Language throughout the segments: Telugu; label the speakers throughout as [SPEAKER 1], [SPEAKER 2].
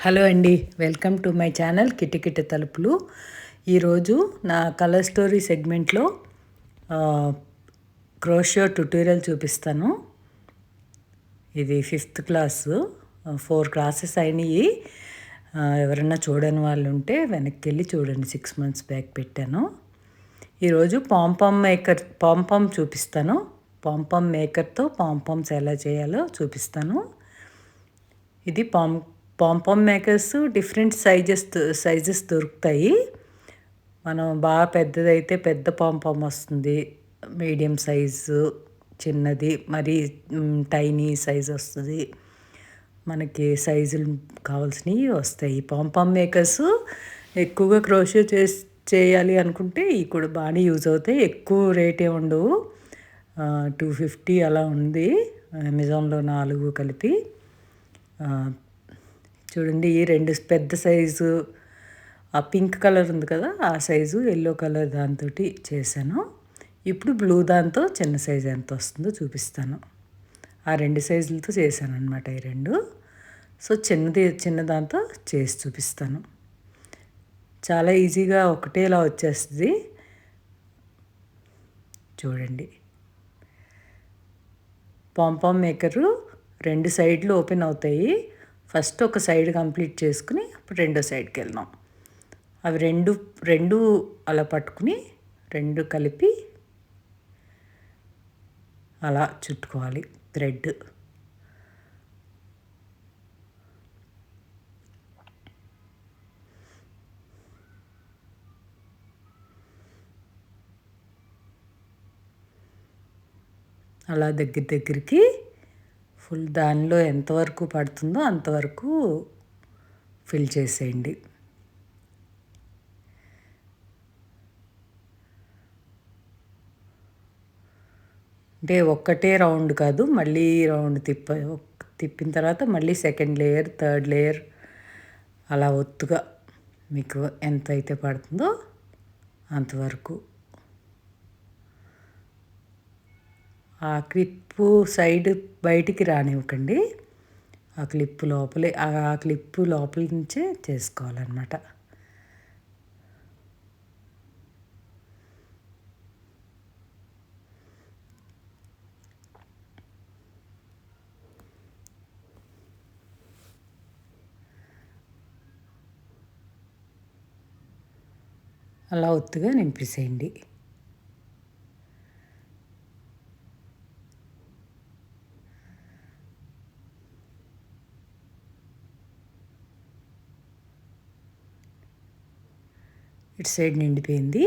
[SPEAKER 1] హలో అండి, వెల్కమ్ టు మై ఛానల్ కిటికిట తలుపులు. ఈరోజు నా కలర్ స్టోరీ సెగ్మెంట్లో క్రోషియో ట్యుటోరియల్ చూపిస్తాను. ఇది 5th క్లాసు, 4 క్లాసెస్ అయినాయి. ఎవరైనా చూడని వాళ్ళు ఉంటే వెనక్కి వెళ్ళి చూడండి. 6 months బ్యాక్ పెట్టాను. ఈరోజు పాంపామ్ చూపిస్తాను. పాంపామ్ మేకర్తో పాంపామ్స్ ఎలా చేయాలో చూపిస్తాను. ఇది పాంపామ్ మేకర్స్ డిఫరెంట్ సైజెస్ దొరుకుతాయి. మనం బాగా పెద్దదైతే పెద్ద పాంపామ్ వస్తుంది, మీడియం సైజు చిన్నది, మరి టైనీ సైజ్ వస్తుంది. మనకి సైజులు కావాల్సినవి వస్తాయి. పాంపామ్ మేకర్స్ ఎక్కువగా క్రోషియో చేయాలి అనుకుంటే ఇవి కూడా బాగానే యూజ్ అవుతాయి. ఎక్కువ రేటే ఉండవు, 250 అలా ఉంది అమెజాన్లో 4 కలిపి. చూడండి, ఈ 2 పెద్ద సైజు, ఆ పింక్ కలర్ ఉంది కదా ఆ సైజు, ఎల్లో కలర్ దాంతో చేశాను. ఇప్పుడు బ్లూ దాంతో చిన్న సైజు ఎంత వస్తుందో చూపిస్తాను. ఆ 2 సైజులతో చేశాను అనమాట ఈ 2. సో చిన్న దాంతో చేసి చూపిస్తాను. చాలా ఈజీగా ఒకటేలా వచ్చేస్తుంది. చూడండి, పాంపామ్ మేకరు 2 సైడ్లు ఓపెన్ అవుతాయి. ఫస్ట్ ఒక సైడ్ కంప్లీట్ చేసుకుని ఇప్పుడు రెండో సైడ్కి వెళ్దాం. అవి రెండు అలా పట్టుకుని 2 కలిపి అలా చుట్టుకోవాలి థ్రెడ్. అలా దగ్గరికి ఫుల్ దానిలో ఎంతవరకు పడుతుందో అంతవరకు ఫిల్ చేసేయండి. అంటే ఒక్కటే రౌండ్ కాదు, మళ్ళీ రౌండ్ తిప్పిన తర్వాత మళ్ళీ సెకండ్ లేయర్, థర్డ్ లేయర్ అలా ఒత్తుగా మీకు ఎంత అయితే పడుతుందో అంతవరకు. ఆ క్లిప్పు సైడ్ బయటికి రానివ్వకండి, ఆ క్లిప్పు లోపల నుంచే చేసుకోవాలన్నమాట. అలా ఒత్తుగా నింపేసేయండి. ఇటు సైడ్ నిండిపోయింది,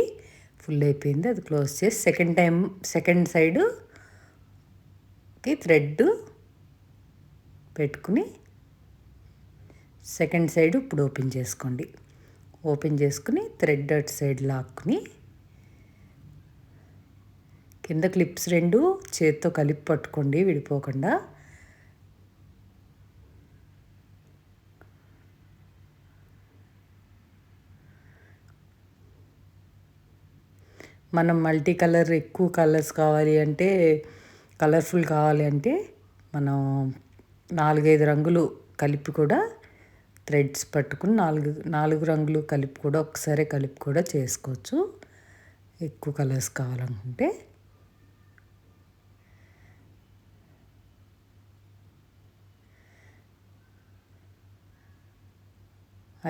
[SPEAKER 1] ఫుల్ అయిపోయింది. అది క్లోజ్ చేసి సెకండ్ సైడ్కి థ్రెడ్ పెట్టుకుని సెకండ్ సైడ్ ఇప్పుడు ఓపెన్ చేసుకోండి. ఓపెన్ చేసుకుని థ్రెడ్ అటు సైడ్ లాక్కుని కింద క్లిప్స్ 2 చేత్తో కలిపి పట్టుకోండి విడిపోకుండా. మనం మల్టీ కలర్, ఎక్కువ కలర్స్ కావాలి అంటే, కలర్ఫుల్ కావాలి అంటే మనం 4-5 రంగులు కలిపి కూడా థ్రెడ్స్ పట్టుకుని 4 రంగులు కలిపి కూడా ఒకసారి కలిపి కూడా చేసుకోవచ్చు, ఎక్కువ కలర్స్ కావాలనుకుంటే.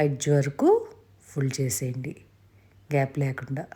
[SPEAKER 1] ఎడ్జ్ వరకు ఫుల్ చేసేయండి, గ్యాప్ లేకుండా.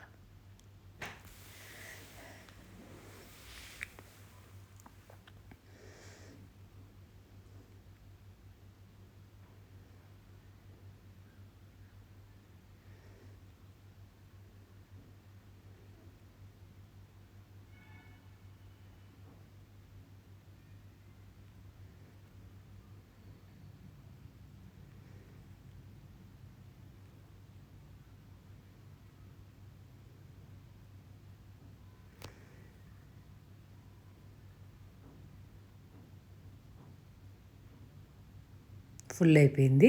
[SPEAKER 1] ఫుల్ అయిపోయింది.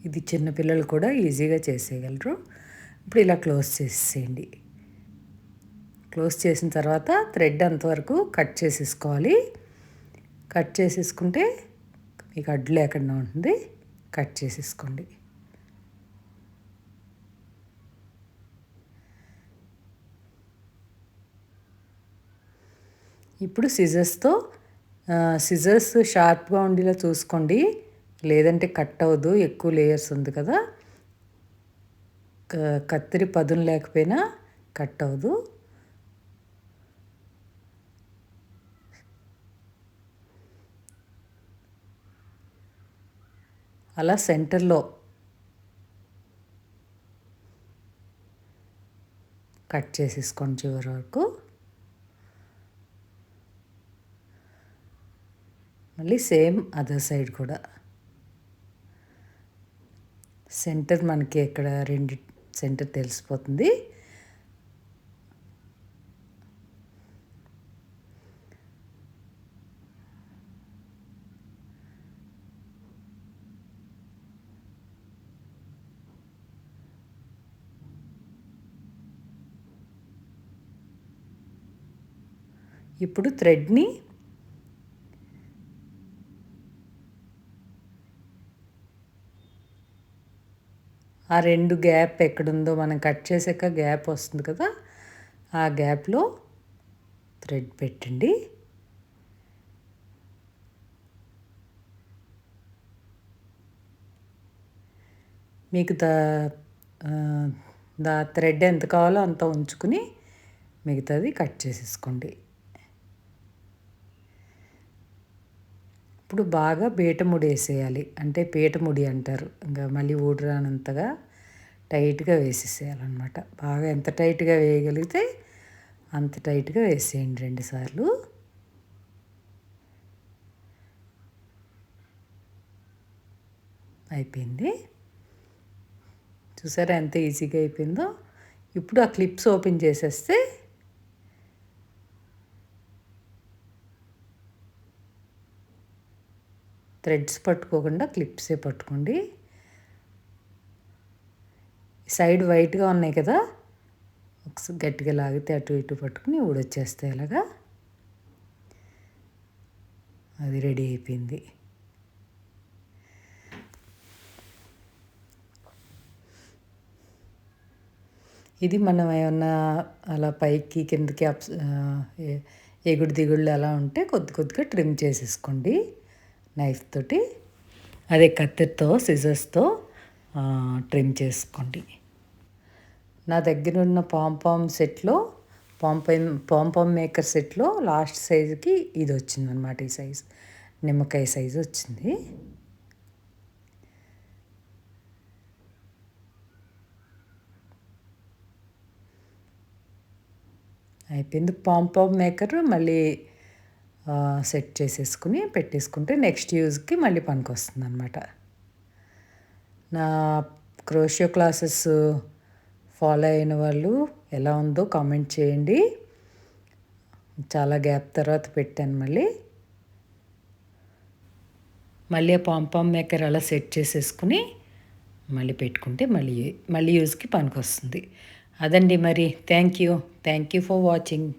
[SPEAKER 1] ఇది చిన్నపిల్లలు కూడా ఈజీగా చేసేయగలరు. ఇప్పుడు ఇలా క్లోజ్ చేసేయండి. క్లోజ్ చేసిన తర్వాత థ్రెడ్ అంతవరకు కట్ చేసేసుకోవాలి. కట్ చేసేసుకుంటే మీకు అడ్డు లేకుండా ఉంటుంది. కట్ చేసేసుకోండి. ఇప్పుడు సిజర్స్ షార్ప్గా ఉండేలా చూసుకోండి, లేదంటే కట్ అవ్వదు. ఎక్కువ లేయర్స్ ఉంది కదా, కత్తిరి పదును లేకపోయినా కట్ అవ్వదు. అలా సెంటర్లో కట్ చేసేసుకోండి చివరి వరకు. మళ్ళీ సేమ్ అదర్ సైడ్ కూడా సెంటర్ మనకి ఇక్కడ రెండు సెంటర్ తెలిసిపోతుంది. ఇప్పుడు థ్రెడ్ని ఆ రెండు గ్యాప్ ఎక్కడుందో మనం కట్ చేసాక గ్యాప్ వస్తుంది కదా, ఆ గ్యాప్లో థ్రెడ్ పెట్టండి. మీకు దా థ్రెడ్ ఎంత కావాలో అంత ఉంచుకుని మిగతాది కట్ చేసేసుకోండి. ఇప్పుడు బాగా బీటముడి వేసేయాలి, అంటే పీటముడి అంటారు. ఇంకా మళ్ళీ ఊడరానంతగా టైట్గా వేసేసేయాలన్నమాట. బాగా ఎంత టైట్గా వేయగలిగితే అంత టైట్గా వేసేయండి 2 సార్లు. అయిపోయింది. చూసారా ఎంత ఈజీగా అయిపోయిందో. ఇప్పుడు ఆ క్లిప్స్ ఓపెన్ చేసేస్తే థ్రెడ్స్ పట్టుకోకుండా క్లిప్సే పట్టుకోండి. సైడ్ వైట్గా ఉన్నాయి కదా, ఒకసారి గట్టిగా లాగితే అటు ఇటు పట్టుకుని ఊడొచ్చేస్తాయి. అలాగా అది రెడీ అయిపోయింది. ఇది మనం ఏమన్నా అలా పైకి కిందకి ఎగుడు దిగుళ్ళు అలా ఉంటే కొద్దిగా ట్రిమ్ చేసేసుకోండి నైఫ్ తోటి, అదే కత్తితో సిజర్స్తో ట్రిమ్ చేసుకోండి. నా దగ్గర ఉన్న పాంపామ్ సెట్లో పాంపామ్ మేకర్ సెట్లో లాస్ట్ సైజుకి ఇది వచ్చిందనమాట. ఈ సైజు నిమ్మకాయ సైజు వచ్చింది. అయిపోయింది. పాంపామ్ మేకర్ మళ్ళీ సెట్ చేసేసుకుని పెట్టేసుకుంటే నెక్స్ట్ యూజ్కి మళ్ళీ పనికొస్తుంది అనమాట. నా క్రోషియో క్లాసెస్ ఫాలో అయిన వాళ్ళు ఎలా ఉందో కామెంట్ చేయండి. చాలా గ్యాప్ తర్వాత పెట్టాను. మళ్ళీ ఆ పాంపామ్ మేకర్ అలా సెట్ చేసేసుకుని మళ్ళీ పెట్టుకుంటే మళ్ళీ యూజ్కి పనికొస్తుంది. అదండి మరి. Thank you for watching.